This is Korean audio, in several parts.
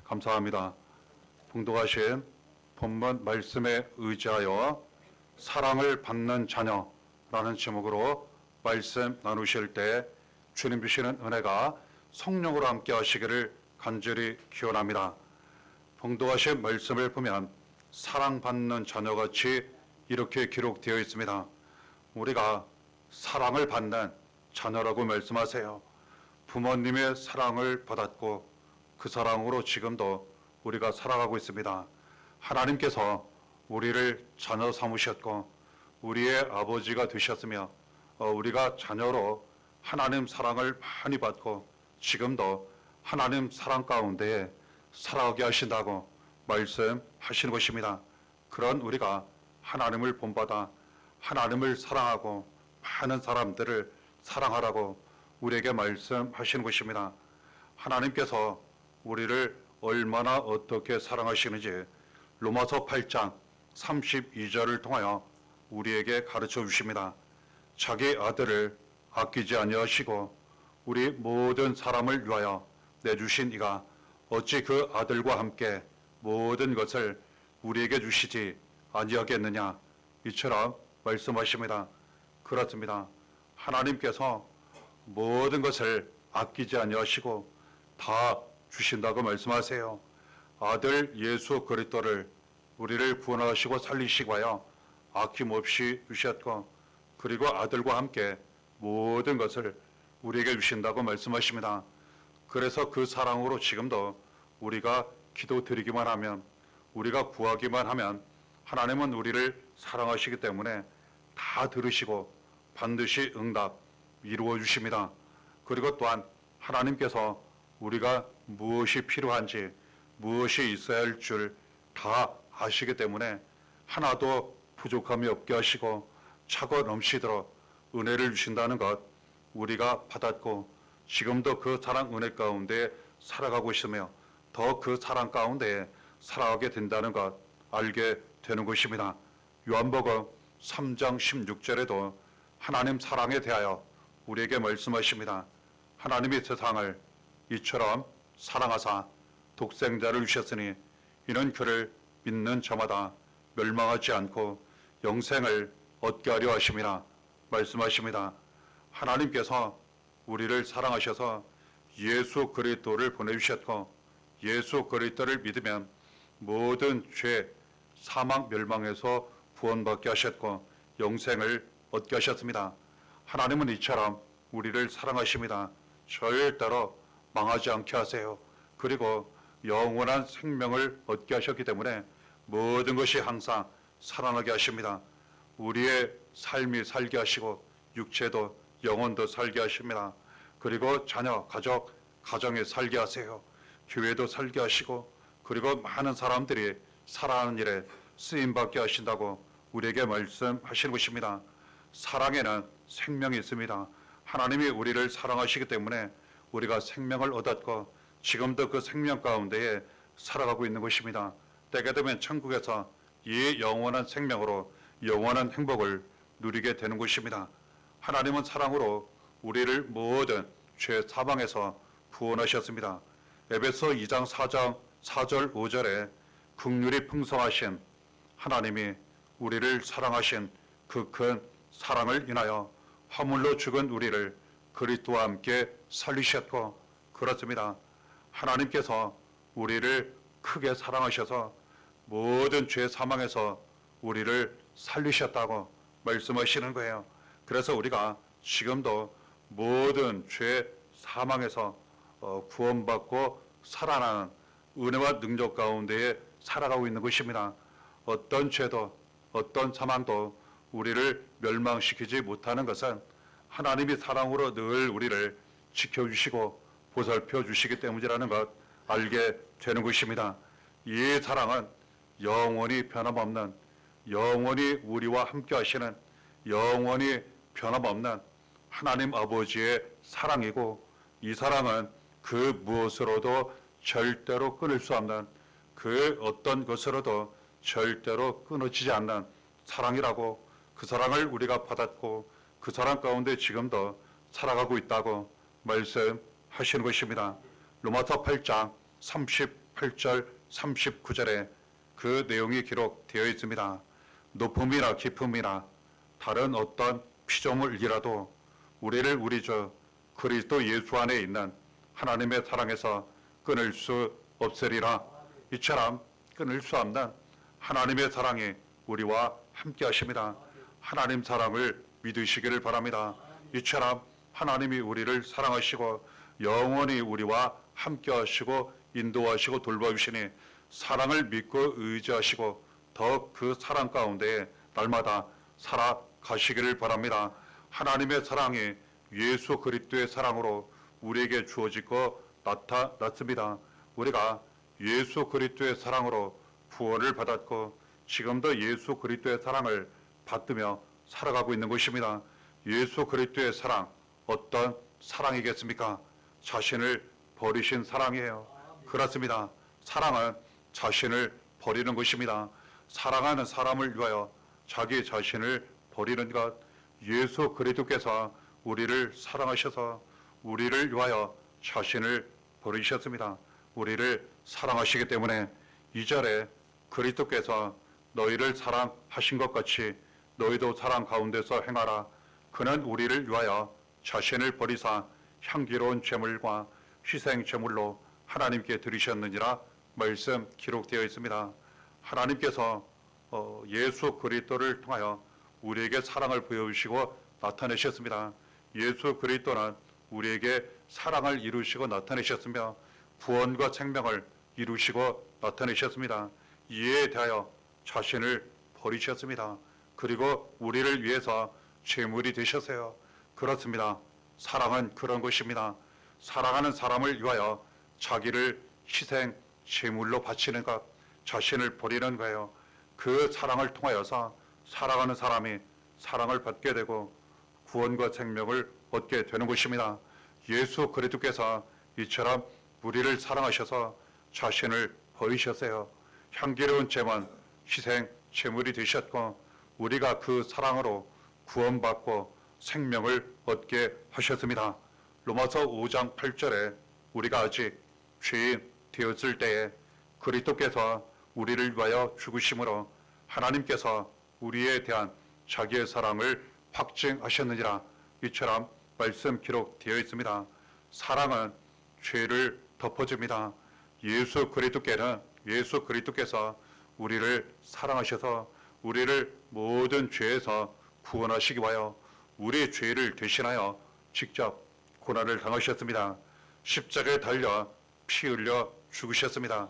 감사합니다. 봉독하신 본문 말씀에 의지하여 사랑을 받는 자녀라는 제목으로 말씀 나누실 때 주님 주시는 은혜가 성령으로 함께 하시기를 간절히 기원합니다. 봉독하신 말씀을 보면 사랑받는 자녀같이 이렇게 기록되어 있습니다. 우리가 사랑을 받는 자녀라고 말씀하세요. 부모님의 사랑을 받았고 그 사랑으로 지금도 우리가 살아가고 있습니다. 하나님께서 우리를 자녀 삼으셨고 우리의 아버지가 되셨으며 우리가 자녀로 하나님 사랑을 많이 받고 지금도 하나님 사랑 가운데 살아가게 하신다고 말씀하시는 것입니다. 그런 우리가 하나님을 본받아 하나님을 사랑하고 많은 사람들을 사랑하라고 우리에게 말씀하시는 것입니다. 하나님께서 우리를 얼마나 어떻게 사랑하시는지 로마서 8장 32절을 통하여 우리에게 가르쳐 주십니다. 자기 아들을 아끼지 아니하시고 우리 모든 사람을 위하여 내주신 이가 어찌 그 아들과 함께 모든 것을 우리에게 주시지 아니하겠느냐, 이처럼 말씀하십니다. 그렇습니다. 하나님께서 모든 것을 아끼지 아니하시고 다 주신다고 말씀하세요. 아들 예수 그리스도를 우리를 구원하시고 살리시고 하여 아낌없이 주셨고 그리고 아들과 함께 모든 것을 우리에게 주신다고 말씀하십니다. 그래서 그 사랑으로 지금도 우리가 기도드리기만 하면, 우리가 구하기만 하면 하나님은 우리를 사랑하시기 때문에 다 들으시고 반드시 응답 이루어 주십니다. 그리고 또한 하나님께서 우리가 무엇이 필요한지, 무엇이 있어야 할 줄 다 아시기 때문에 하나도 부족함이 없게 하시고 차고 넘치도록 은혜를 주신다는 것 우리가 받았고 지금도 그 사랑 은혜 가운데 살아가고 있으며 더 그 사랑 가운데 살아가게 된다는 것 알게 되는 것입니다. 요한복음 3장 16절에도 하나님 사랑에 대하여 우리에게 말씀하십니다. 하나님이 세상을 이처럼 사랑하사 독생자를 주셨으니 이는 그를 믿는 자마다 멸망하지 않고 영생을 얻게 하려 하심이라 말씀하십니다. 하나님께서 우리를 사랑하셔서 예수 그리스도를 보내주셨고 예수 그리스도를 믿으면 모든 죄, 사망, 멸망에서 구원받게 하셨고 영생을 얻게 하셨습니다. 하나님은 이처럼 우리를 사랑하십니다. 절대로 망하지 않게 하세요. 그리고 영원한 생명을 얻게 하셨기 때문에 모든 것이 항상 살아나게 하십니다. 우리의 삶이 살게 하시고 육체도 영혼도 살게 하십니다. 그리고 자녀, 가족, 가정에 살게 하세요. 교회도 살게 하시고 그리고 많은 사람들이 살아가는 일에 쓰임받게 하신다고 우리에게 말씀하시는 것입니다. 사랑에는 생명이 있습니다. 하나님이 우리를 사랑하시기 때문에 우리가 생명을 얻었고 지금도 그 생명 가운데에 살아가고 있는 것입니다. 때가 되면 천국에서 이 영원한 생명으로 영원한 행복을 누리게 되는 것입니다. 하나님은 사랑으로 우리를 모든 죄 사방에서 구원하셨습니다. 에베소 2장 4절 5절에 긍휼이 풍성하신 하나님이 우리를 사랑하신 그 큰 사랑을 인하여 화물로 죽은 우리를 그리스도와 함께 살리셨고 그렇습니다. 하나님께서 우리를 크게 사랑하셔서 모든 죄 사망에서 우리를 살리셨다고 말씀하시는 거예요. 그래서 우리가 지금도 모든 죄 사망에서 구원받고 살아나는 은혜와 능력 가운데에 살아가고 있는 것입니다. 어떤 죄도 어떤 사망도 우리를 멸망시키지 못하는 것은 하나님이 사랑으로 늘 우리를 지켜주시고 보살펴 주시기 때문이라는 것 알게 되는 것입니다. 이 사랑은 영원히 변함없는, 영원히 우리와 함께 하시는 영원히 변함없는 하나님 아버지의 사랑이고 이 사랑은 그 무엇으로도 절대로 끊을 수 없는, 그 어떤 것으로도 절대로 끊어지지 않는 사랑이라고, 그 사랑을 우리가 받았고 그 사랑 가운데 지금도 살아가고 있다고 말씀하시는 것입니다. 로마서 8장 8절 39절에 그 내용이 기록되어 있습니다. 높음이나 깊음이나 다른 어떤 피조물이라도 우리를 우리 주 그리스도 예수 안에 있는 하나님의 사랑에서 끊을 수 없으리라. 이처럼 끊을 수 없는 하나님의 사랑이 우리와 함께 하십니다. 하나님 사랑을 믿으시기를 바랍니다. 이처럼 하나님이 우리를 사랑하시고 영원히 우리와 함께 하시고 인도하시고 돌봐주시니 사랑을 믿고 의지하시고 더 그 사랑 가운데 날마다 살아가시기를 바랍니다. 하나님의 사랑이 예수 그리스도의 사랑으로 우리에게 주어지고 나타났습니다. 우리가 예수 그리스도의 사랑으로 구원을 받았고 지금도 예수 그리스도의 사랑을 받으며 살아가고 있는 것입니다. 예수 그리스도의 사랑 어떤 사랑이겠습니까? 자신을 버리신 사랑이에요. 그렇습니다. 사랑은 자신을 버리는 것입니다. 사랑하는 사람을 위하여 자기 자신을 버리는 것. 예수 그리스도께서 우리를 사랑하셔서 우리를 위하여 자신을 버리셨습니다. 우리를 사랑하시기 때문에 2절에 그리스도께서 너희를 사랑하신 것 같이 너희도 사랑 가운데서 행하라. 그는 우리를 위하여 자신을 버리사 향기로운 제물과 희생 제물로 하나님께 드리셨느니라 말씀 기록되어 있습니다. 하나님께서 예수 그리스도를 통하여 우리에게 사랑을 보여주시고 나타내셨습니다. 예수 그리스도는 우리에게 사랑을 이루시고 나타내셨으며 구원과 생명을 이루시고 나타내셨습니다. 이에 대하여 자신을 버리셨습니다. 그리고 우리를 위해서 제물이 되셨어요. 그렇습니다. 사랑은 그런 것입니다. 사랑하는 사람을 위하여 자기를 희생 제물로 바치는 것, 자신을 버리는 거예요. 그 사랑을 통하여서 사랑하는 사람이 사랑을 받게 되고 구원과 생명을 얻게 되는 것입니다. 예수 그리스도께서 이처럼 우리를 사랑하셔서 자신을 버리셨어요. 향기로운 제물, 희생 제물이 되셨고 우리가 그 사랑으로 구원받고 생명을 얻게 하셨습니다. 로마서 5장 8절에 우리가 아직 죄인 되었을 때에 그리스도께서 우리를 위하여 죽으심으로 하나님께서 우리에 대한 자기의 사랑을 확증하셨느니라. 이처럼 말씀 기록되어 있습니다. 사랑은 죄를 덮어줍니다. 예수 그리스도께서 우리를 사랑하셔서 우리를 모든 죄에서 구원하시기 위하여 우리의 죄를 대신하여 직접 고난을 당하셨습니다. 십자가에 달려 피 흘려 죽으셨습니다.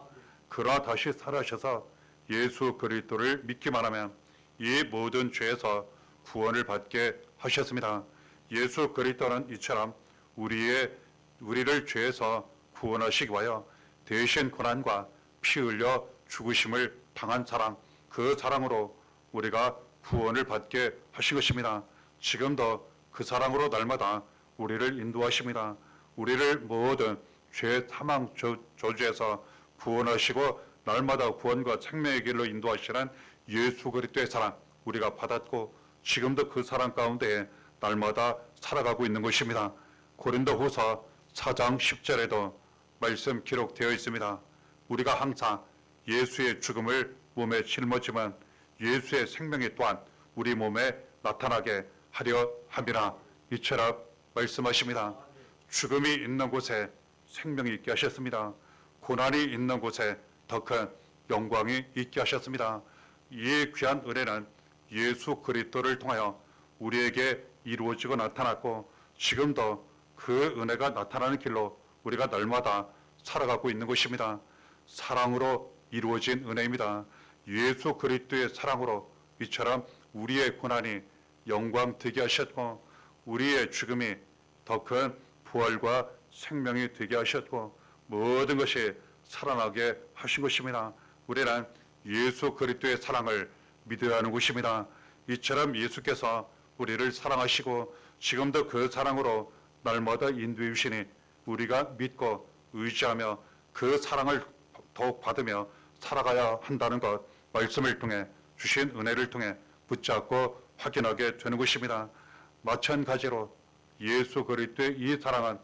그러나 다시 살아셔서 예수 그리스도를 믿기만 하면 이 모든 죄에서 구원을 받게 하셨습니다. 예수 그리스도는 이처럼 우리를 죄에서 구원하시기 위하여 대신 고난과 피 흘려 죽으심을 당한 사랑, 그 사랑으로 우리가 구원을 받게 하신 것입니다. 지금도 그 사랑으로 날마다 우리를 인도하십니다. 우리를 모든 죄 사망 저주에서 구원하시고 날마다 구원과 생명의 길로 인도하시는 예수 그리스도의 사랑 우리가 받았고 지금도 그 사랑 가운데 날마다 살아가고 있는 것입니다. 고린도후서 4장 10절에도 말씀 기록되어 있습니다. 우리가 항상 예수의 죽음을 몸에 짊어지면 예수의 생명이 또한 우리 몸에 나타나게 하려 함이라. 이처럼 말씀하십니다. 죽음이 있는 곳에 생명이 있게 하셨습니다. 고난이 있는 곳에 더 큰 영광이 있게 하셨습니다. 이 귀한 은혜는 예수 그리스도를 통하여 우리에게 이루어지고 나타났고 지금도 그 은혜가 나타나는 길로 우리가 날마다 살아가고 있는 것입니다. 사랑으로 이루어진 은혜입니다. 예수 그리스도의 사랑으로 이처럼 우리의 고난이 영광 되게 하셨고 우리의 죽음이 더 큰 부활과 생명이 되게 하셨고 모든 것이 살아나게 하신 것입니다. 우리는 예수 그리스도의 사랑을 믿어야 하는 것입니다. 이처럼 예수께서 우리를 사랑하시고 지금도 그 사랑으로 날마다 인도해 주시니 우리가 믿고 의지하며 그 사랑을 더욱 받으며 살아가야 한다는 것 말씀을 통해 주신 은혜를 통해 붙잡고 확인하게 되는 것입니다. 마찬가지로 예수 그리스도의 이 사랑은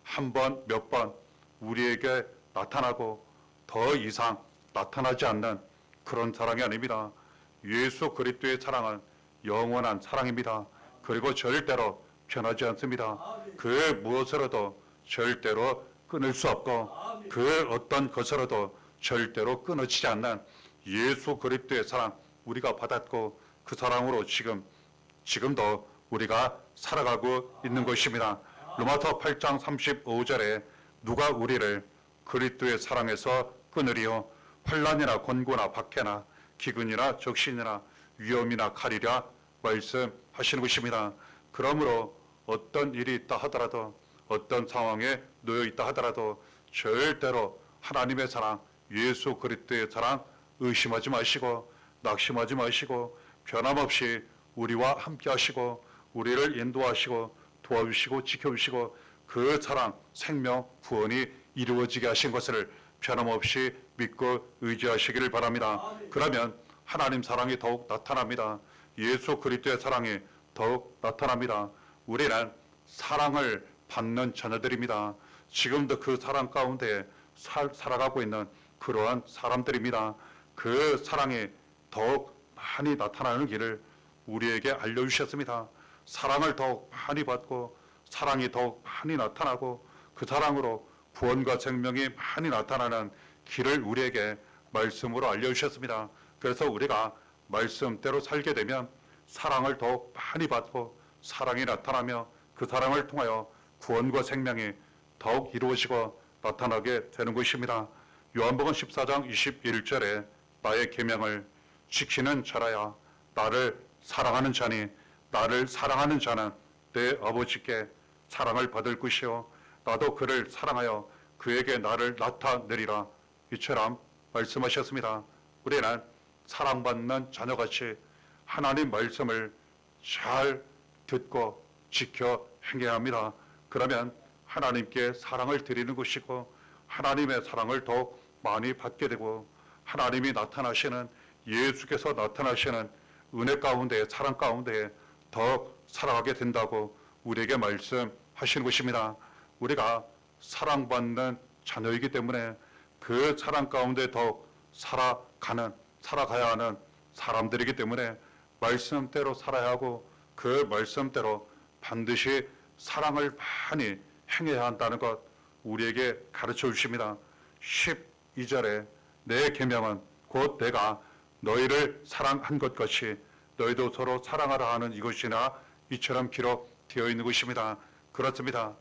한 번, 몇 번 우리에게 나타나고 더 이상 나타나지 않는 그런 사랑이 아닙니다. 예수 그리스도의 사랑은 영원한 사랑입니다. 그리고 절대로 변하지 않습니다. 그 무엇으로도 절대로 끊을 수 없고 그 어떤 것으로도 절대로 끊어지지 않는 예수 그리스도의 사랑 우리가 받았고 그 사랑으로 지금도 우리가 살아가고 있는 것입니다. 로마서 8장 35절에 누가 우리를 그리스도의 사랑에서 끊으리요 환난이나 곤고나 박해나 기근이나 적신이나 위험이나 칼이라 말씀하시는 것입니다. 그러므로 어떤 일이 있다 하더라도 어떤 상황에 놓여 있다 하더라도 절대로 하나님의 사랑, 예수 그리스도의 사랑 의심하지 마시고 낙심하지 마시고 변함없이 우리와 함께 하시고 우리를 인도하시고 도와주시고 지켜주시고 그 사랑, 생명, 구원이 이루어지게 하신 것을 변함없이 믿고 의지하시기를 바랍니다. 그러면 하나님 사랑이 더욱 나타납니다. 예수 그리스도의 사랑이 더욱 나타납니다. 우리는 사랑을 받는 자녀들입니다. 지금도 그 사랑 가운데 살아가고 있는 그러한 사람들입니다. 그 사랑이 더욱 많이 나타나는 길을 우리에게 알려주셨습니다. 사랑을 더욱 많이 받고 사랑이 더욱 많이 나타나고 그 사랑으로 구원과 생명이 많이 나타나는 길을 우리에게 말씀으로 알려주셨습니다. 그래서 우리가 말씀대로 살게 되면 사랑을 더욱 많이 받고 사랑이 나타나며 그 사랑을 통하여 구원과 생명이 더욱 이루어지고 나타나게 되는 것입니다. 요한복음 14장 21절에 나의 계명을 지키는 자라야 나를 사랑하는 자니 나를 사랑하는 자는 내 아버지께 사랑을 받을 것이요 나도 그를 사랑하여 그에게 나를 나타내리라 이처럼 말씀하셨습니다. 우리는 사랑받는 자녀같이 하나님 말씀을 잘 듣고 지켜 행해야 합니다. 그러면 하나님께 사랑을 드리는 것이고 하나님의 사랑을 더욱 많이 받게 되고 하나님이 나타나시는 예수께서 나타나시는 은혜 가운데 사랑 가운데 더 살아가게 된다고 우리에게 말씀하시는 것입니다. 우리가 사랑받는 자녀이기 때문에 그 사랑 가운데 더욱 살아가야 하는 사람들이기 때문에 말씀대로 살아야 하고 그 말씀대로 반드시 사랑을 많이 행해야 한다는 것 우리에게 가르쳐 주십니다. 12절에 내 계명은 곧 내가 너희를 사랑한 것 같이 너희도 서로 사랑하라 하는 이것이나 이처럼 기록되어 있는 것입니다. 그렇습니다.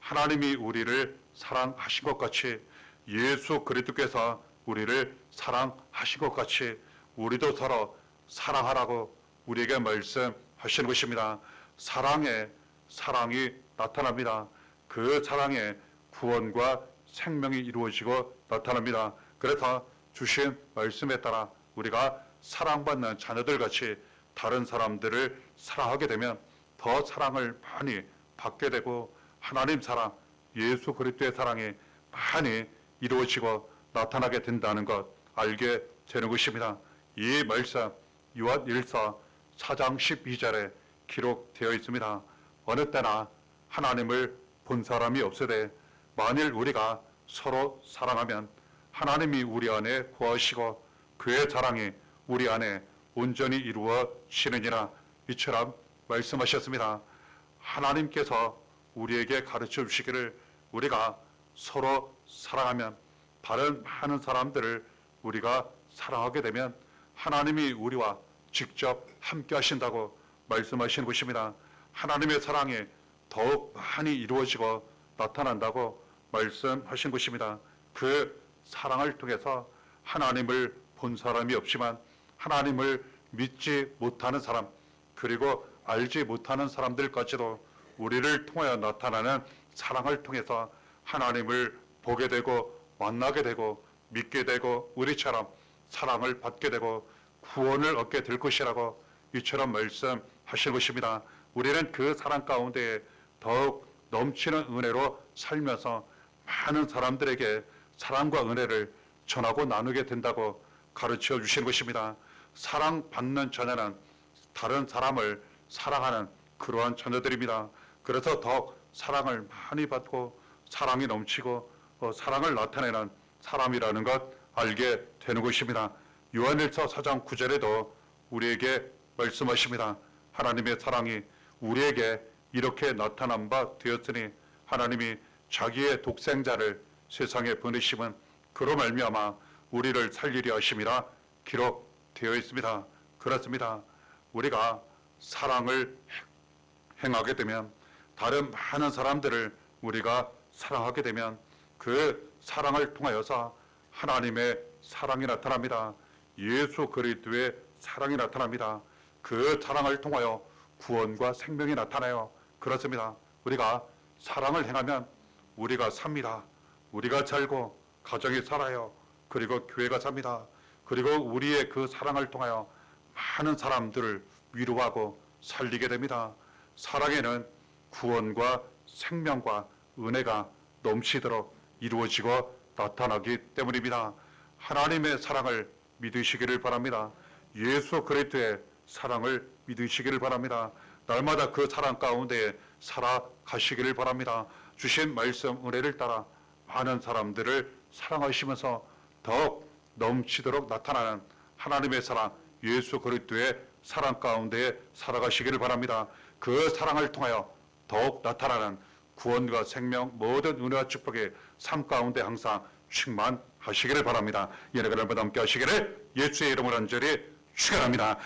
하나님이 우리를 사랑하신 것 같이 예수 그리스도께서 우리를 사랑하신 것 같이 우리도 서로 사랑하라고 우리에게 말씀하시는 것입니다. 사랑이 나타납니다. 그 사랑에 구원과 생명이 이루어지고 나타납니다. 그래서 주신 말씀에 따라 우리가 사랑받는 자녀들 같이 다른 사람들을 사랑하게 되면 더 사랑을 많이 받게 되고 하나님 사랑, 예수 그리스도의 사랑이 많이 이루어지고 나타나게 된다는 것 알게 되는 것입니다. 이 말씀 요한 1서 4장 12절에 기록되어 있습니다. 어느 때나 하나님을 본 사람이 없으되 만일 우리가 서로 사랑하면 하나님이 우리 안에 거하시고 그의 사랑이 우리 안에 온전히 이루어지느니라 이처럼 말씀하셨습니다. 하나님께서 우리에게 가르쳐 주시기를 우리가 서로 사랑하면 다른 많은 사람들을 우리가 사랑하게 되면 하나님이 우리와 직접 함께 하신다고 말씀하시는 것입니다. 하나님의 사랑이 더욱 많이 이루어지고 나타난다고 말씀하신 것입니다. 그 사랑을 통해서 하나님을 본 사람이 없지만 하나님을 믿지 못하는 사람 그리고 알지 못하는 사람들까지도 우리를 통하여 나타나는 사랑을 통해서 하나님을 보게 되고 만나게 되고 믿게 되고 우리처럼 사랑을 받게 되고 구원을 얻게 될 것이라고 이처럼 말씀하신 것입니다. 우리는 그 사랑 가운데 더욱 넘치는 은혜로 살면서 많은 사람들에게 사랑과 은혜를 전하고 나누게 된다고 가르쳐 주시는 것입니다. 사랑받는 자녀는 다른 사람을 사랑하는 그러한 자녀들입니다. 그래서 더욱 사랑을 많이 받고 사랑이 넘치고 사랑을 나타내는 사람이라는 것 알게 되는 것입니다. 요한일서 4장 9절에도 우리에게 말씀하십니다. 하나님의 사랑이 우리에게 이렇게 나타난 바 되었으니 하나님이 자기의 독생자를 세상에 보내심은 그로 말미암아 우리를 살리려 하심이라 기록되어 있습니다. 그렇습니다. 우리가 사랑을 행하게 되면, 다른 많은 사람들을 우리가 사랑하게 되면 그 사랑을 통하여서 하나님의 사랑이 나타납니다. 예수 그리스도의 사랑이 나타납니다. 그 사랑을 통하여 구원과 생명이 나타나요. 그렇습니다. 우리가 사랑을 행하면 우리가 삽니다. 우리가 살고 가정이 살아요. 그리고 교회가 삽니다. 그리고 우리의 그 사랑을 통하여 많은 사람들을 위로하고 살리게 됩니다. 사랑에는 구원과 생명과 은혜가 넘치도록 이루어지고 나타나기 때문입니다. 하나님의 사랑을 믿으시기를 바랍니다. 예수 그리스도의 사랑을 믿으시기를 바랍니다. 날마다 그 사랑 가운데 살아가시기를 바랍니다. 주신 말씀 은혜를 따라 많은 사람들을 사랑하시면서 더욱 넘치도록 나타나는 하나님의 사랑, 예수 그리스도의 사랑 가운데 살아가시기를 바랍니다. 그 사랑을 통하여 더욱 나타나는 구원과 생명, 모든 은혜와 축복의 삶 가운데 항상 충만하시기를 바랍니다. 이 은혜가 날마다 함께 하시기를 예수의 이름으로 간절히 축원합니다.